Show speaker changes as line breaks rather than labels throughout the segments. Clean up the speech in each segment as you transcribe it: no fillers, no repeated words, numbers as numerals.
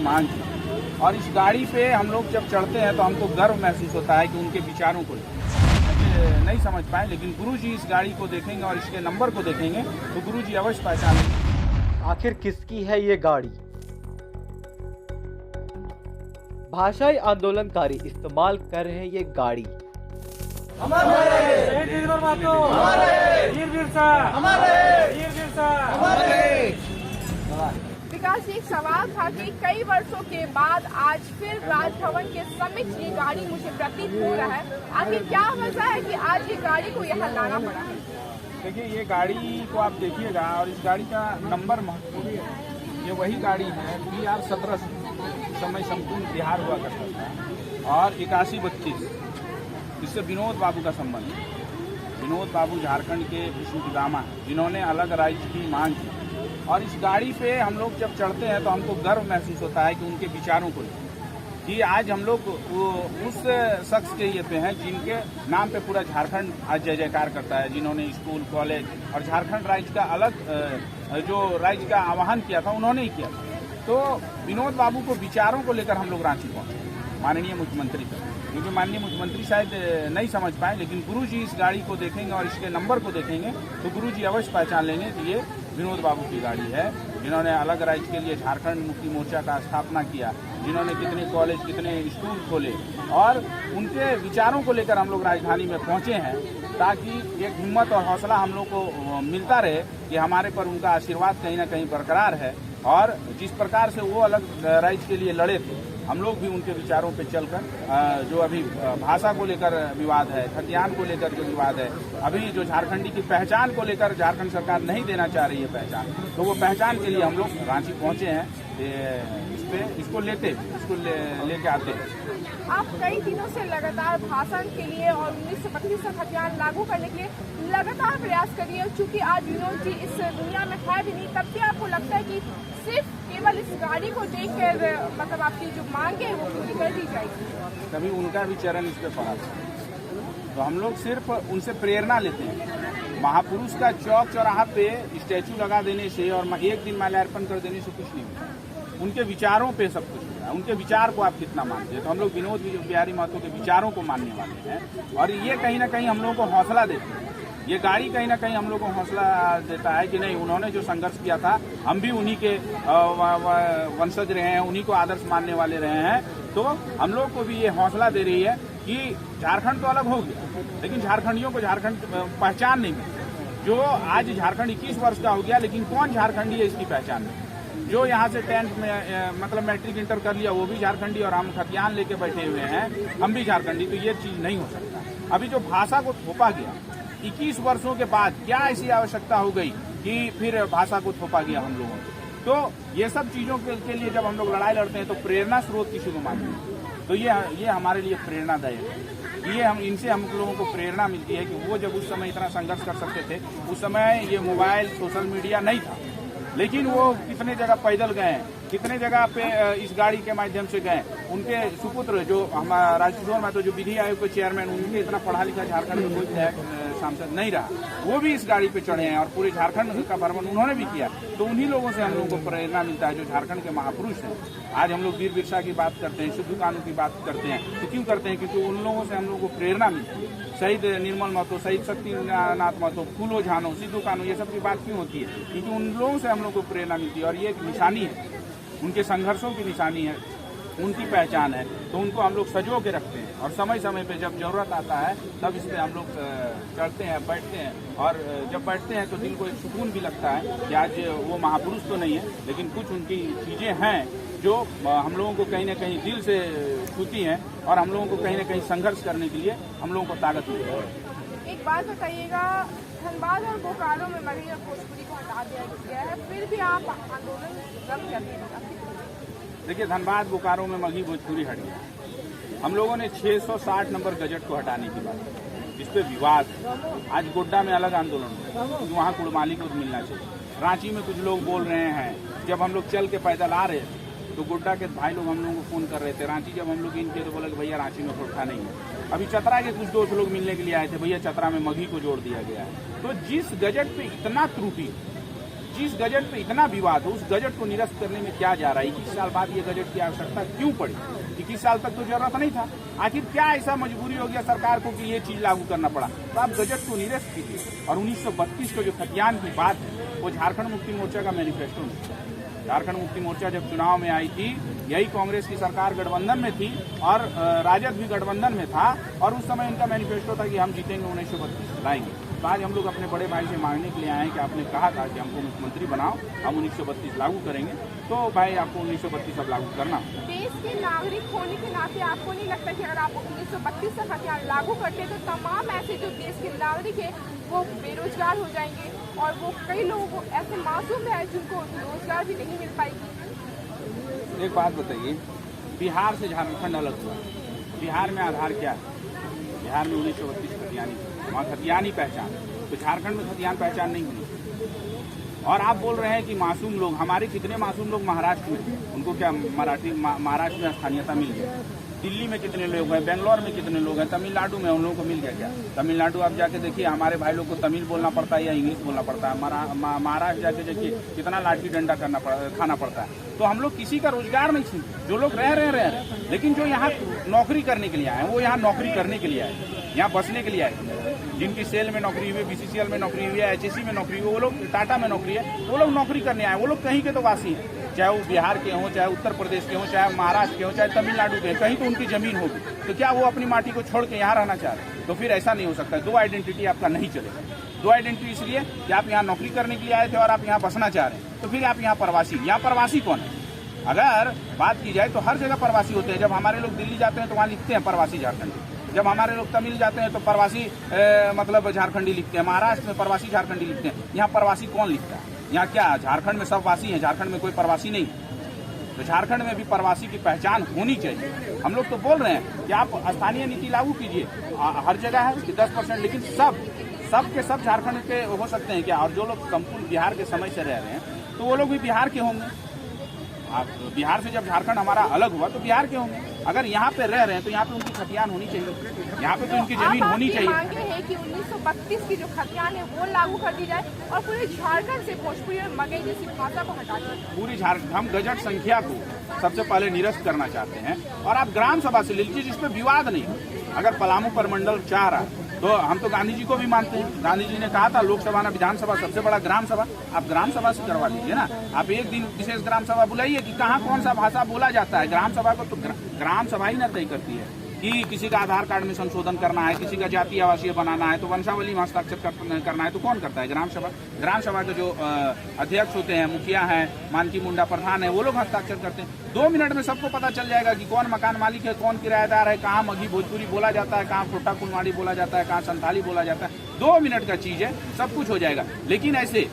की मांग थी। और इस गाड़ी पे हम लोग जब चढ़ते हैं तो हमको गर्व महसूस होता है कि उनके विचारों को नहीं समझ पाए, लेकिन गुरुजी इस गाड़ी को देखेंगे और इसके नंबर को देखेंगे तो गुरुजी अवश्य पहचान लेंगे।
आखिर किसकी है ये गाड़ी? भाषाई आंदोलनकारी इस्तेमाल कर रहे हैं ये गाड़ी।
विकास जी, एक सवाल था कि कई वर्षों के बाद आज फिर राजभवन के समीप ये गाड़ी मुझे प्रतीत हो रहा है, आखिर क्या वजह है कि आज ये गाड़ी को यहाँ लाना पड़ा है?
देखिए, ये गाड़ी को आप देखिएगा और इस गाड़ी का नंबर महत्वपूर्ण है। ये वही गाड़ी है BR 17 समय संपूर्ण बिहार हुआ करता था और 8132, इससे विनोद बाबू का संबंध है। विनोद बाबू झारखंड के विश्वविदामा हैं, जिन्होंने अलग राज्य की मांग की। और इस गाड़ी पे हम लोग जब चढ़ते हैं तो हमको गर्व महसूस होता है कि उनके विचारों को कि आज हम लोग उस शख्स के ये पे हैं जिनके नाम पे पूरा झारखंड आज जय जयकार करता है, जिन्होंने स्कूल, कॉलेज और झारखंड राज्य का अलग जो राज्य का आह्वान किया था उन्होंने ही किया। तो विनोद बाबू को विचारों को लेकर हम लोग रांची पहुंचे माननीय मुख्यमंत्री तक, क्योंकि माननीय मुख्यमंत्री शायद नहीं समझ पाए, लेकिन गुरुजी इस गाड़ी को देखेंगे और इसके नंबर को देखेंगे तो गुरुजी अवश्य पहचान लेंगे कि ये विनोद बाबू की गाड़ी है, जिन्होंने अलग राज्य के लिए झारखंड मुक्ति मोर्चा का स्थापना किया, जिन्होंने कितने कॉलेज, कितने स्कूल खोले और उनके विचारों को लेकर हम लोग राजधानी में पहुंचे हैं, ताकि एक हिम्मत और हौसला हम लोग को मिलता रहे कि हमारे पर उनका आशीर्वाद कहीं ना कहीं बरकरार है। और जिस प्रकार से वो अलग राज्य के लिए लड़े थे, हम लोग भी उनके विचारों पे चलकर जो अभी भाषा को लेकर विवाद है, खतियान को लेकर जो विवाद है, अभी जो झारखंडी की पहचान को लेकर झारखंड सरकार नहीं देना चाह रही है पहचान, तो वो पहचान के लिए हम लोग रांची पहुंचे हैं। इसको लेके आते हैं।
आप कई दिनों से लगातार भाषण के लिए और 1932 का खतियान लागू करने के लिए लगातार प्रयास कर रही है। चूंकि आज विनोद जी इस दुनिया में है भी नहीं, तब भी आपको लगता है कि सिर्फ केवल इस गाड़ी को देखकर मतलब आपकी जो मांग है वो पूरी कर दी जाएगी?
कभी उनका भी चरण इस पे पड़ा था, तो हम लोग सिर्फ उनसे प्रेरणा लेते हैं। महापुरुष का चौक चौराहा पे स्टैचू लगा देने से और एक दिन माल्यार्पण कर देने से कुछ नहीं होता, उनके विचारों पे सब कुछ होता है। उनके विचार को आप कितना मानते हैं, तो हम लोग विनोद बिहारी महतो के विचारों को मानने वाले हैं और ये कहीं ना कहीं हम लोगों को हौसला देते हैं। ये गाड़ी कहीं ना कहीं हम लोग को हौसला देता है कि नहीं, उन्होंने जो संघर्ष किया था हम भी उन्हीं के वंशज रहे हैं, उन्हीं को आदर्श मानने वाले रहे हैं। तो हम लोग को भी ये हौसला दे रही है कि झारखंड तो अलग हो गया, लेकिन झारखंडियों को झारखंड पहचान नहीं मिली। जो आज झारखंड 21 वर्ष का हो गया, लेकिन कौन झारखंडी है इसकी पहचान नहीं। जो यहाँ से 10th में मतलब मैट्रिक इंटर कर लिया वो भी झारखंडी और हम खतियान लेके बैठे हुए हैं, हम भी झारखंडी, तो ये चीज नहीं हो सकता। अभी जो भाषा को थोपा गया 21 वर्षों के बाद, क्या ऐसी आवश्यकता हो गई कि फिर भाषा को थोपा गया हम लोगों को? तो ये सब चीजों के लिए जब हम लोग लड़ाई लड़ते हैं तो प्रेरणा स्रोत किसी को मानते हैं, तो ये हमारे लिए प्रेरणादायक है। ये इनसे हम लोगों को प्रेरणा मिलती है कि वो जब उस समय इतना संघर्ष कर सकते थे, उस समय ये मोबाइल, सोशल मीडिया नहीं था, लेकिन वो कितने जगह पैदल गए, कितने जगह पे इस गाड़ी के माध्यम से गए। उनके सुपुत्र जो हमारा राजकिशोर महतो जो विधि आयोग के चेयरमैन, उनके इतना पढ़ा लिखा झारखंड में कोई सांसद नहीं रहा, वो भी इस गाड़ी पे चढ़े हैं और पूरे झारखंड का भ्रमण उन्होंने भी किया। तो उन्हीं लोगों से हम लोगों को प्रेरणा मिलता है जो झारखंड के महापुरुष हैं। आज हम लोग वीर बिरसा की बात करते हैं, सिद्धू कान्हू की बात करते हैं, तो क्यों करते हैं? क्योंकि उन लोगों से हम लोगों को प्रेरणा मिलती है। शहीद निर्मल महतो, शहीद शक्तिनाथ महतो, फूलो झानो, सिद्धू कान्हू, ये सब की बात क्यों होती है? क्योंकि उन लोगों से हम लोग को प्रेरणा मिलती है और ये एक निशानी है, उनके संघर्षों की निशानी है, उनकी पहचान है। तो उनको हम लोग सजो के रखते हैं और समय समय पे जब जरूरत आता है तब इस पर हम लोग चढ़ते हैं, बैठते हैं। और जब बैठते हैं तो दिल को एक सुकून भी लगता है कि आज वो महापुरुष तो नहीं है, लेकिन कुछ उनकी चीज़ें हैं जो हम लोगों को कहीं ना कहीं दिल से छूती हैं और हम लोगों को कहीं ना कहीं संघर्ष करने के लिए हम लोगों को ताकत मिलती है।
एक बात बताइएगा, धनबाद और बोकारो में मगही और भोजपुरी को हटा दिया गया है, फिर भी आप आंदोलन रद्द कर दिया?
देखिए, धनबाद बोकारो में मगही भोजपुरी हट गया। हम लोगों ने 660 नंबर गजट को हटाने की बात की, इस पर विवाद। आज गोड्डा में अलग आंदोलन हुआ, वहाँ कुड़माली को मिलना चाहिए। रांची में कुछ लोग बोल रहे हैं, जब हम लोग चल के पैदल आ रहे तो गोड्डा के भाई लोग हम लोगों को फोन कर रहे थे। रांची जब हम लोग इनके तो बोला कि भैया रांची में कोठा नहीं है। अभी चतरा के कुछ दोस्त लोग मिलने के लिए आए थे, भैया चतरा में मगही को जोड़ दिया गया है। तो जिस गजट पे इतना त्रुटि, जिस गजट पे इतना विवाद हो, उस गजट को निरस्त करने में क्या जा रहा है? 21 साल बाद ये गजट की आवश्यकता क्यों पड़ी? 21 साल तक तो जरूरत नहीं था। आखिर क्या ऐसा मजबूरी हो गया सरकार को कि ये चीज लागू करना पड़ा? तो आप गजट को निरस्त कीजिए। और 1932 का जो खतियान की बात है वो झारखंड मुक्ति मोर्चा का मैनिफेस्टो नहीं। झारखंड मुक्ति मोर्चा जब चुनाव में आई थी, यही कांग्रेस की सरकार गठबंधन में थी और राजद भी गठबंधन में था, और उस समय इनका मैनिफेस्टो था कि हम जीतेंगे 1932 लाएंगे। तो आज हम लोग अपने बड़े भाई से मांगने के लिए आए हैं कि आपने कहा था कि हमको मुख्यमंत्री बनाओ, हम 1932 लागू करेंगे, तो भाई आपको 1932 अब लागू करना।
देश के नागरिक होने के नाते आपको नहीं लगता कि अगर आप 1932 का खतियान लागू करते तो तमाम ऐसे जो देश के नागरिक है वो बेरोजगार हो जाएंगे, और वो कई लोग ऐसे मासूम है जिनको रोजगार भी नहीं मिल पाएगी?
एक बात बताइए, बिहार से झारखंड अलग हुआ, बिहार में आधार क्या है? बिहार में 1932 खतियानी, वहाँ खतियानी पहचान, तो झारखंड में खतियान पहचान नहीं होनी। और आप बोल रहे हैं कि मासूम लोग, हमारे कितने मासूम लोग महाराष्ट्र में, उनको क्या महाराष्ट्र में स्थानीयता मिल गया? दिल्ली में कितने लोग हैं, बेंगलोर में कितने लोग हैं, तमिलनाडु में उन लोगों को मिल गया क्या? तमिलनाडु आप जाके देखिए, हमारे भाई लोग को तमिल बोलना पड़ता है या इंग्लिश बोलना पड़ता है। महाराष्ट्र जाके देखिए कितना लाठी डंडा खाना पड़ता है। तो हम लोग किसी का रोजगार नहीं छीनते, जो लोग रह रहे हैं, लेकिन जो यहाँ नौकरी करने के लिए आए हैं वो यहाँ नौकरी करने के लिए आए, यहाँ बसने के लिए आए। जिनकी सेल में नौकरी हुई है, बीसीसीएल में नौकरी हुई है, एचएससी में नौकरी हुई है, वो लोग, टाटा में नौकरी है, वो लोग नौकरी करने आए। वो लोग कहीं के तो वासी हैं, चाहे वो बिहार के हों, चाहे उत्तर प्रदेश के हों, चाहे महाराष्ट्र के हों, चाहे तमिलनाडु के, कहीं तो उनकी जमीन होगी। तो क्या वो अपनी माटी को छोड़ के यहाँ रहना चाह रहे हैं? तो फिर ऐसा नहीं हो सकता। दो आइडेंटिटी आपका नहीं चलेगा। दो आइडेंटिटी इसलिए कि आप यहाँ नौकरी करने के लिए आए थे और आप यहाँ बसना चाह रहे हैं, तो फिर आप यहाँ प्रवासी। यहाँ प्रवासी कौन है? अगर बात की जाए तो हर जगह प्रवासी होते हैं। जब हमारे लोग दिल्ली जाते हैं तो वहाँ लिखते हैं प्रवासी झारखंडी, जब हमारे लोग तमिल जाते हैं तो प्रवासी मतलब झारखंडी लिखते हैं, महाराष्ट्र में प्रवासी झारखंडी लिखते हैं। यहाँ प्रवासी कौन लिखता है? यहाँ क्या झारखंड में सब वासी हैं? झारखंड में कोई प्रवासी नहीं। तो झारखंड में भी प्रवासी की पहचान होनी चाहिए। हम लोग तो बोल रहे हैं कि आप स्थानीय नीति लागू कीजिए, हर जगह है कि 10%, लेकिन सब के सब झारखंड के हो सकते हैं क्या? और जो लोग संपूर्ण बिहार के समय से रह रहे हैं तो वो लोग भी बिहार के होंगे। आप बिहार से जब झारखंड हमारा अलग हुआ तो बिहार के होंगे। अगर यहाँ पे रह रहे हैं तो यहाँ पे उनकी खतियान होनी चाहिए, यहाँ पे तो उनकी जमीन होनी चाहिए।
मांगे हैं कि 1932 की जो खतियान है वो लागू कर दी जाए और पूरे झारखंड से भोजपुरी और मगही जैसी भाषा को हटा दें।
पूरी झारखंड, हम गजट संख्या को सबसे पहले निरस्त करना चाहते हैं। और आप ग्राम सभा से ले लीजिए जिसपे विवाद नहीं हो। अगर पलामू परमंडल चाह रहा है तो हम तो गांधी जी को भी मानते हैं। गांधी जी ने कहा था लोकसभा ना विधानसभा, सबसे बड़ा ग्राम सभा। आप ग्राम सभा से करवा लीजिए ना। आप एक दिन विशेष ग्राम सभा बुलाइए कि कहाँ कौन सा भाषा बोला जाता है। ग्राम सभा को तो ग्राम सभा ही ना तय करती है कि किसी का आधार कार्ड में संशोधन करना है, किसी का जातीय आवासीय बनाना है, तो वंशावली में हस्ताक्षर करना है, तो कौन करता है? ग्राम सभा। ग्राम सभा के जो अध्यक्ष होते हैं, मुखिया है, मानकी मुंडा प्रधान है, वो लोग हस्ताक्षर करते हैं। 2 मिनट में सबको पता चल जाएगा कि कौन मकान मालिक है, कौन किराएदार है, कहाँ मगही भोजपुरी बोला जाता है, कहाँ फोटा कुलवाड़ी बोला जाता है, कहाँ संथाली बोला जाता है। 2 मिनट का चीज है, सब कुछ हो जाएगा। लेकिन ऐसे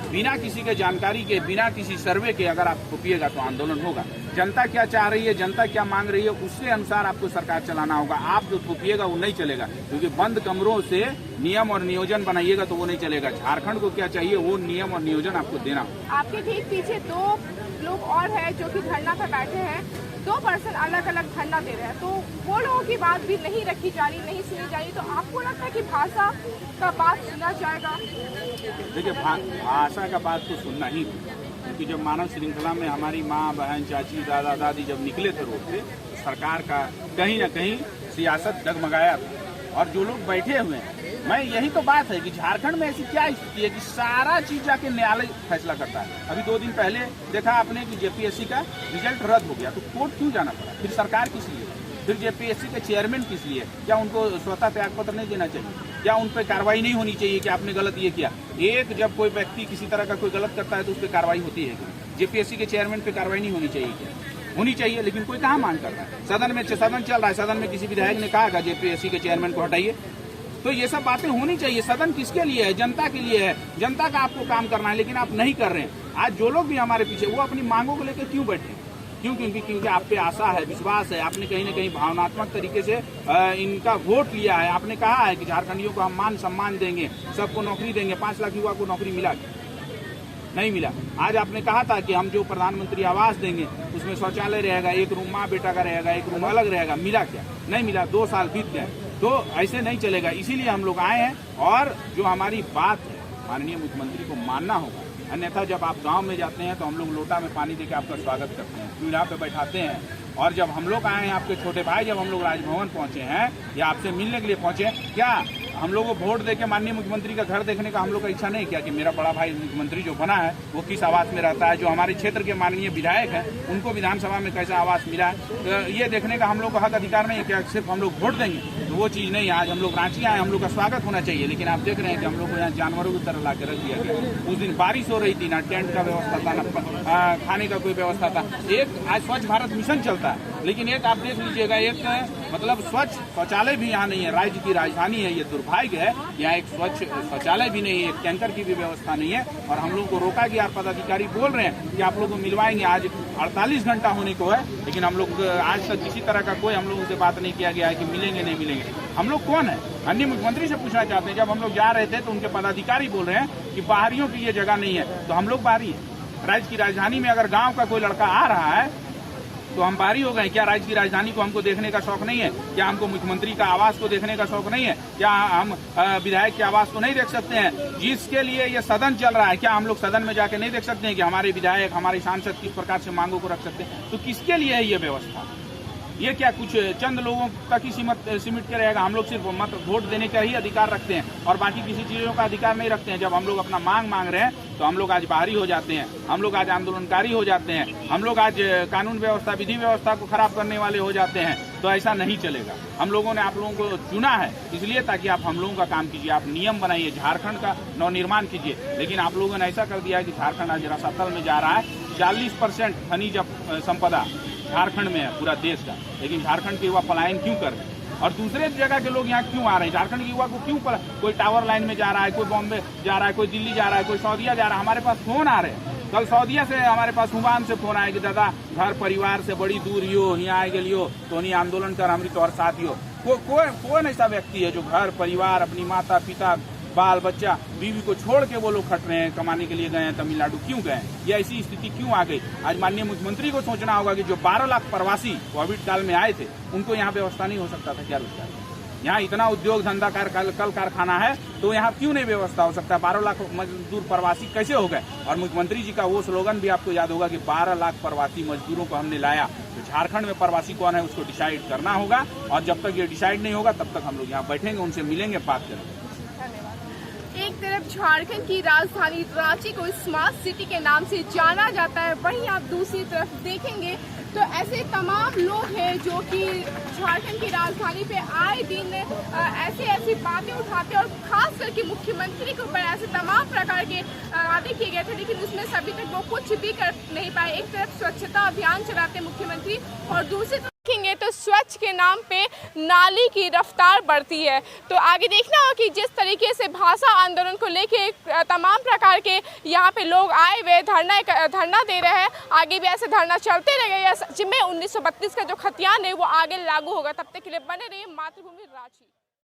बिना किसी के जानकारी के, बिना किसी सर्वे के अगर आप थोपिएगा तो आंदोलन होगा। जनता क्या चाह रही है, जनता क्या मांग रही है, उसके अनुसार आपको सरकार चलाना होगा। आप जो थोपिएगा वो नहीं चलेगा, क्योंकि बंद कमरों से नियम और नियोजन बनाइएगा तो वो नहीं चलेगा। झारखंड को क्या चाहिए, वो नियम और नियोजन आपको देना।
आपके ठीक पीछे 2 लोग और हैं जो कि धरना पर बैठे हैं। 2 पर्सन अलग अलग धरना दे रहे हैं, तो वो लोगों की बात भी नहीं रखी जा रही, नहीं सुनी जा रही। तो आपको लगता है कि भाषा का बात सुना जाएगा?
देखिए, भाषा का बात तो सुनना ही, क्योंकि जब मानव श्रृंखला में हमारी माँ, बहन, चाची, दादा, दादी जब निकले थे रोड पे, तो सरकार का कहीं ना कहीं सियासत डगमगाया था। और जो लोग बैठे हुए हैं, मैं यही तो बात है कि झारखंड में ऐसी क्या स्थिति है कि सारा चीज जाके न्यायालय फैसला करता है। अभी 2 दिन पहले देखा आपने कि जेपीएससी का रिजल्ट रद्द हो गया, तो कोर्ट क्यों जाना पड़ा? फिर सरकार किस लिए? फिर जेपीएससी के चेयरमैन किस लिए? क्या उनको स्वतः त्यागपत्र नहीं देना चाहिए? क्या उन पर कार्रवाई नहीं होनी चाहिए कि आपने गलत ये किया? जब कोई व्यक्ति किसी तरह का कोई गलत करता है तो उस पर कार्रवाई होती है क्या? जेपीएससी के चेयरमैन पे कार्रवाई नहीं होनी चाहिए क्या? होनी चाहिए, लेकिन कोई कहाँ मांग कर रहा है। सदन चल रहा है, सदन में किसी विधायक ने कहा जेपीएससी के चेयरमैन को हटाइए। तो ये सब बातें होनी चाहिए। सदन किसके लिए है? जनता के लिए है। जनता का आपको काम करना है, लेकिन आप नहीं कर रहे हैं। आज जो लोग भी हमारे पीछे, वो अपनी मांगों को लेकर क्यों बैठे हैं? क्योंकि आप पे आशा है, विश्वास है। आपने कहीं ना कहीं भावनात्मक तरीके से इनका वोट लिया है। आपने कहा है कि झारखंडियों को हम मान सम्मान देंगे, सबको नौकरी देंगे। 5 लाख युवा को नौकरी मिला? नहीं मिला। आज आपने कहा था कि हम जो प्रधानमंत्री आवास देंगे उसमें शौचालय रहेगा, 1 रूम माँ बेटा का रहेगा, 1 रूम अलग रहेगा। मिला क्या? नहीं मिला। 2 साल बीत गए। तो ऐसे नहीं चलेगा। इसीलिए हम लोग आए हैं और जो हमारी बात है माननीय मुख्यमंत्री को मानना होगा। अन्यथा जब आप गांव में जाते हैं तो हम लोग लोटा में पानी देके आपका स्वागत करते हैं, पीढ़ा पे बैठाते हैं। और जब हम लोग आए हैं, आपके छोटे भाई जब हम लोग राजभवन पहुंचे हैं या आपसे मिलने के लिए पहुंचे हैं, क्या हम लोग को वोट देके माननीय मुख्यमंत्री का घर देखने का हम लोग का इच्छा नहीं किया कि मेरा बड़ा भाई मुख्यमंत्री जो बना है वो किस आवास में रहता है, जो हमारे क्षेत्र के माननीय विधायक हैं उनको विधानसभा में कैसा आवास मिला है, तो ये देखने का हम लोग को हक अधिकार नहीं है क्या सिर्फ हम लोग वोट देंगे? तो वो चीज़ नहीं है। आज हम लोग रांची आए, हम लोग का स्वागत होना चाहिए, लेकिन आप देख रहे हैं कि हम लोग को यहाँ जानवरों की तरह ला के रख दिया गया। उस दिन बारिश हो रही थी, ना टेंट का व्यवस्था था, ना खाने का कोई व्यवस्था था। एक आज स्वच्छ भारत मिशन चलता है, लेकिन एक आप देख लीजिएगा, एक मतलब स्वच्छ शौचालय भी यहाँ नहीं है। राज्य की राजधानी है, ये दुर्भाग्य है। यहाँ एक स्वच्छ शौचालय भी नहीं है, एक टैंकर की भी व्यवस्था नहीं है। और हम लोग को रोका गया, पदाधिकारी बोल रहे हैं कि आप लोग को मिलवाएंगे। आज 48 घंटा होने को है, लेकिन हम लोग आज तक किसी तरह का कोई हम लोगों से बात नहीं किया गया है कि मिलेंगे नहीं मिलेंगे। हम लोग कौन है? माननीय मुख्यमंत्री से पूछना चाहते हैं। जब हम लोग जा रहे थे तो उनके पदाधिकारी बोल रहे हैं कि बाहरियों की ये जगह नहीं है, तो हम लोग बाहरी है। राज्य की राजधानी में अगर गाँव का कोई लड़का आ रहा है तो हम बाहरी हो गए। क्या राज्य की राजधानी को हमको देखने का शौक नहीं है? क्या हमको मुख्यमंत्री का आवास को देखने का शौक नहीं है? क्या हम विधायक के आवास को नहीं देख सकते हैं? जिसके लिए ये सदन चल रहा है, क्या हम लोग सदन में जाके नहीं देख सकते हैं कि हमारे विधायक, हमारे सांसद किस प्रकार से मांगों को रख सकते हैं? तो किसके लिए है ये व्यवस्था? ये क्या कुछ चंद लोगों तक ही सिमट के रहेगा? हम लोग सिर्फ मत वोट देने का ही अधिकार रखते हैं और बाकी किसी चीजों का अधिकार नहीं रखते हैं। जब हम लोग अपना मांग रहे हैं तो हम लोग आज बाहरी हो जाते हैं, हम लोग आज आंदोलनकारी हो जाते हैं, हम लोग आज कानून व्यवस्था, विधि व्यवस्था को खराब करने वाले हो जाते हैं। तो ऐसा नहीं चलेगा। हम लोगों ने आप लोगों को चुना है इसलिए ताकि आप हम लोगों का काम कीजिए, आप नियम बनाइए, झारखंड का नवनिर्माण कीजिए। लेकिन आप लोगों ने ऐसा कर दिया है कि झारखंड आज रसातल में जा रहा है। 40% खनिज संपदा झारखंड में है पूरा देश का, लेकिन झारखंड के युवा पलायन क्यों कर रहे हैं? और दूसरे जगह के लोग यहाँ क्यों आ रहे हैं? झारखंड के युवा को क्यों कोई टावर लाइन में जा रहा है, कोई बॉम्बे जा रहा है, कोई दिल्ली जा रहा है, कोई सऊदीया जा रहा है। हमारे पास फोन आ रहे हैं। कल सऊदीया से हमारे पास हुबान से फोन आया कि दादा घर परिवार से बड़ी दूर हियो, यहाँ आए गलियो तो नहीं आंदोलन कर हमारी तोहर साथ हियो। कौन ऐसा व्यक्ति है जो घर परिवार, अपनी माता पिता, बाल बच्चा, बीवी को छोड़ के वो लोग खट रहे हैं, कमाने के लिए गए हैं तमिलनाडु? क्यों गए? ये ऐसी स्थिति क्यों आ गई? आज माननीय मुख्यमंत्री को सोचना होगा कि जो 12 लाख प्रवासी कोविड काल में आए थे उनको यहाँ व्यवस्था नहीं हो सकता था क्या? रोजगार यहाँ इतना उद्योग धंधा कल कारखाना है तो यहाँ क्यों नहीं व्यवस्था हो सकता? 12 लाख मजदूर प्रवासी कैसे हो गए? और मुख्यमंत्री जी का वो स्लोगन भी आपको याद होगा कि 12 लाख प्रवासी मजदूरों को हमने लाया। तो झारखंड में प्रवासी कौन है उसको डिसाइड करना होगा, और जब तक ये डिसाइड नहीं होगा तब तक हम लोग यहाँ बैठेंगे, उनसे मिलेंगे, बात करेंगे।
एक तरफ झारखंड की राजधानी रांची को स्मार्ट सिटी के नाम से जाना जाता है, वहीं आप दूसरी तरफ देखेंगे तो ऐसे तमाम लोग हैं जो कि झारखंड की राजधानी पे आए दिन ऐसी बातें उठाते हैं, और खास करके मुख्यमंत्री के ऊपर ऐसे तमाम प्रकार के वादे किए गए थे, लेकिन उसमें सभी तक वो कुछ भी कर नहीं पाए। एक तरफ स्वच्छता अभियान चलाते मुख्यमंत्री और दूसरी तरफ देखेंगे तो स्वच्छ के नाम पे नाली की रफ्तार बढ़ती है। तो आगे देखना होगा कि जिस तरीके से भाषा आंदोलन को लेके तमाम प्रकार के यहाँ पे लोग आए हुए धरना दे रहे हैं, आगे भी ऐसे धरना चलते रहेगा। सच में 1932 का जो खतियान है वो आगे लागू होगा। तब तक के लिए बने रहिए मातृभूमि रांची।